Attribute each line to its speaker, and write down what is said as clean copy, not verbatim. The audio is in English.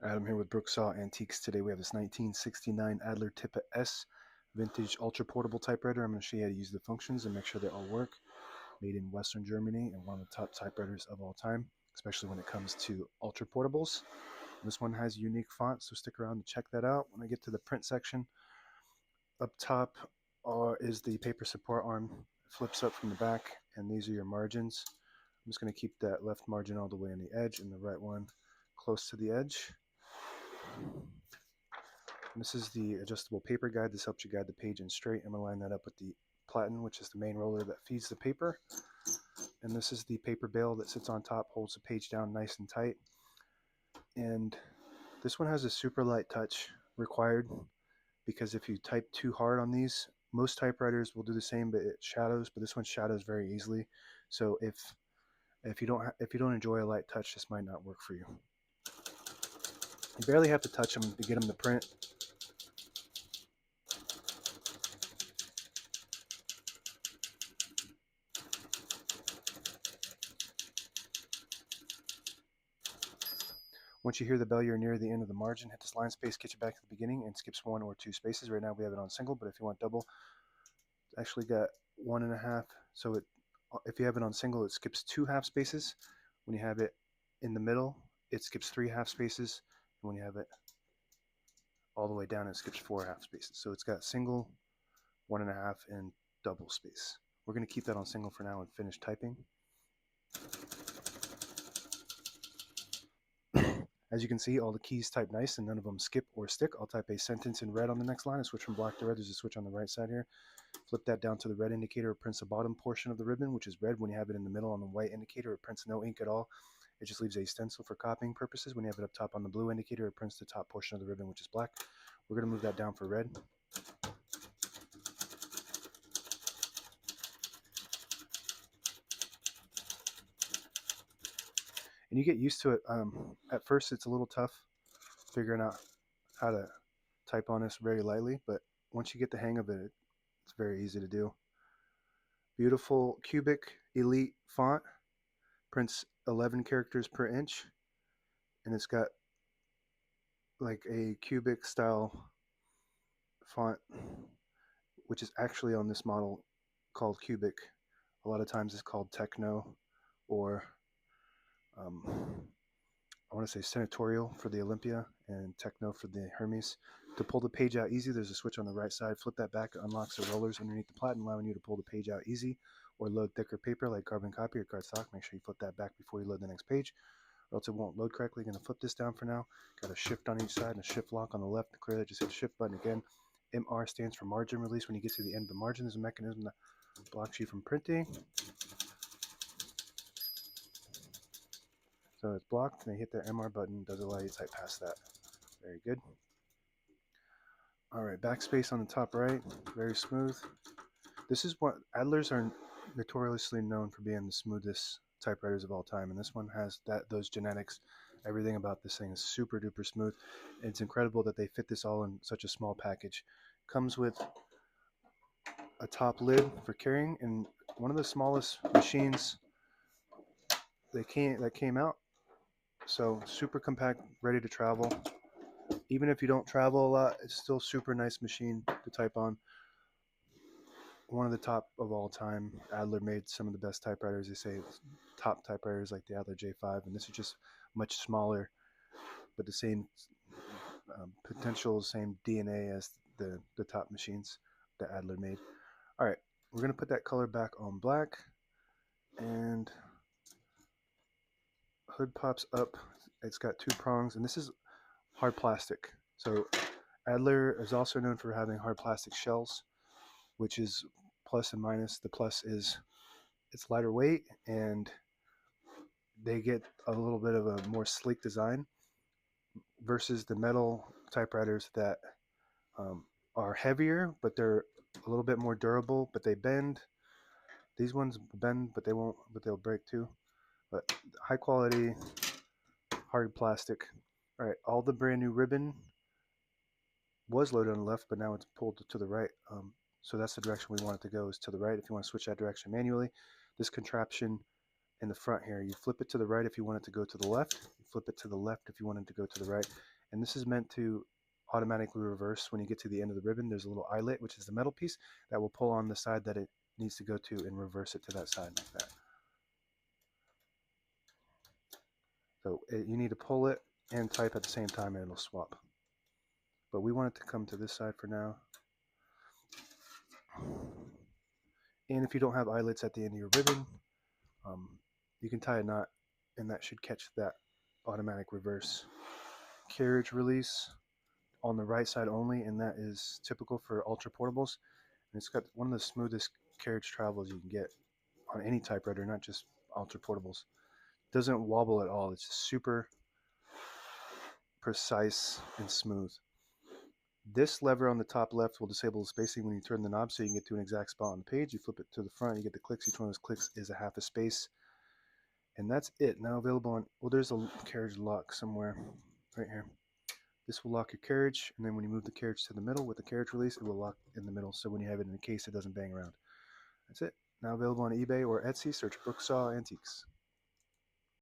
Speaker 1: I'm here with Brooksaw Antiques. Today we have this 1969 Adler Tippa S vintage ultra portable typewriter. I'm going to show you how to use the functions and make sure they all work. Made in Western Germany and one of the top typewriters of all time, especially when it comes to ultra portables. This one has a unique font, so stick around to check that out. When I get to the print section, up top is the paper support arm. It flips up from the back, and these are your margins. I'm just going to keep that left margin all the way on the edge and the right one close to the edge. And this is the adjustable paper guide. This helps you guide the page in straight. I'm going to line that up with the platen, which is the main roller that feeds the paper. And this is the paper bail that sits on top, holds the page down nice and tight. And this one has a super light touch required, because if you type too hard on these, most typewriters will do the same, but it shadows, but this one shadows very easily. So if you don't enjoy a light touch, this might not work for you. You barely have to touch them to get them to print. Once you hear the bell, you're near the end of the margin. Hit this line space, get you back to the beginning, and skips 1 or 2 spaces. Right now we have it on single, but if you want double, it's actually got 1.5. So if you have it on single, it skips 2 half spaces. When you have it in the middle, it skips 3 half spaces. And when you have it all the way down, it skips 4 half spaces. So it's got single, 1.5, and double space. We're going to keep that on single for now and finish typing. As you can see, all the keys type nice and none of them skip or stick. I'll type a sentence in red on the next line and switch from black to red. There's a switch on the right side here. Flip that down to the red indicator. It prints the bottom portion of the ribbon, which is red. When you have it in the middle on the white indicator, it prints no ink at all. It just leaves a stencil for copying purposes. When you have it up top on the blue indicator, it prints the top portion of the ribbon, which is black. We're going to move that down for red. And you get used to it. At first, it's a little tough figuring out how to type on this very lightly, but once you get the hang of it, it's very easy to do. Beautiful cubic elite font, prints 11 characters per inch, and it's got like a cubic style font, which is actually on this model called cubic. A lot of times it's called techno, or I want to say senatorial for the Olympia and techno for the Hermes. To pull the page out easy, there's a switch on the right side. Flip that back, it unlocks the rollers underneath the platen, allowing you to pull the page out easy, or load thicker paper like carbon copy or cardstock. Make sure you flip that back before you load the next page, or else it won't load correctly. You're going to flip this down for now. Got a shift on each side and a shift lock on the left. To clear that, just hit the shift button again. MR stands for margin release. When you get to the end of the margin, there's a mechanism that blocks you from printing. So it's blocked, and I hit the MR button. Does allow you to type past that. Very good. All right, backspace on the top right, very smooth. This is what Adlers are notoriously known for, being the smoothest typewriters of all time, and this one has those genetics. Everything about this thing is super duper smooth. It's incredible that they fit this all in such a small package. Comes with a top lid for carrying, and one of the smallest machines that came out. So super compact, ready to travel. Even if you don't travel a lot, it's still super nice machine to type on. One of the top of all time. Adler made some of the best typewriters. They say top typewriters like the Adler J5, and this is just much smaller, but the same potential, same DNA as the top machines that Adler made. All right, we're gonna put that color back on black, and hood pops up. It's got 2 prongs, and this is hard plastic. So Adler is also known for having hard plastic shells, which is plus and minus. The plus is it's lighter weight, and they get a little bit of a more sleek design versus the metal typewriters that are heavier, but they're a little bit more durable, but they bend. These ones bend, but they'll break too. But high quality, hard plastic. All right, all the brand new ribbon was loaded on the left, but now it's pulled to the right. So that's the direction we want it to go, is to the right. If you want to switch that direction manually, this contraption in the front here. You flip it to the right if you want it to go to the left. You flip it to the left if you want it to go to the right. And this is meant to automatically reverse when you get to the end of the ribbon. There's a little eyelet, which is the metal piece, that will pull on the side that it needs to go to and reverse it to that side like that. So you need to pull it and type at the same time and it'll swap. But we want it to come to this side for now. And if you don't have eyelets at the end of your ribbon, you can tie a knot and that should catch that automatic reverse. Carriage release on the right side only, and that is typical for ultra portables. And it's got one of the smoothest carriage travels you can get on any typewriter, not just ultra portables. It doesn't wobble at all. It's super precise and smooth. This lever on the top left will disable the spacing when you turn the knob so you can get to an exact spot on the page. You flip it to the front, you get the clicks. Each one of those clicks is a half a space. And that's it. Now available on, well, there's a carriage lock somewhere right here. This will lock your carriage, and then when you move the carriage to the middle with the carriage release, it will lock in the middle. So when you have it in a case, it doesn't bang around. That's it. Now available on eBay or Etsy. Search Brooksaw Antiques.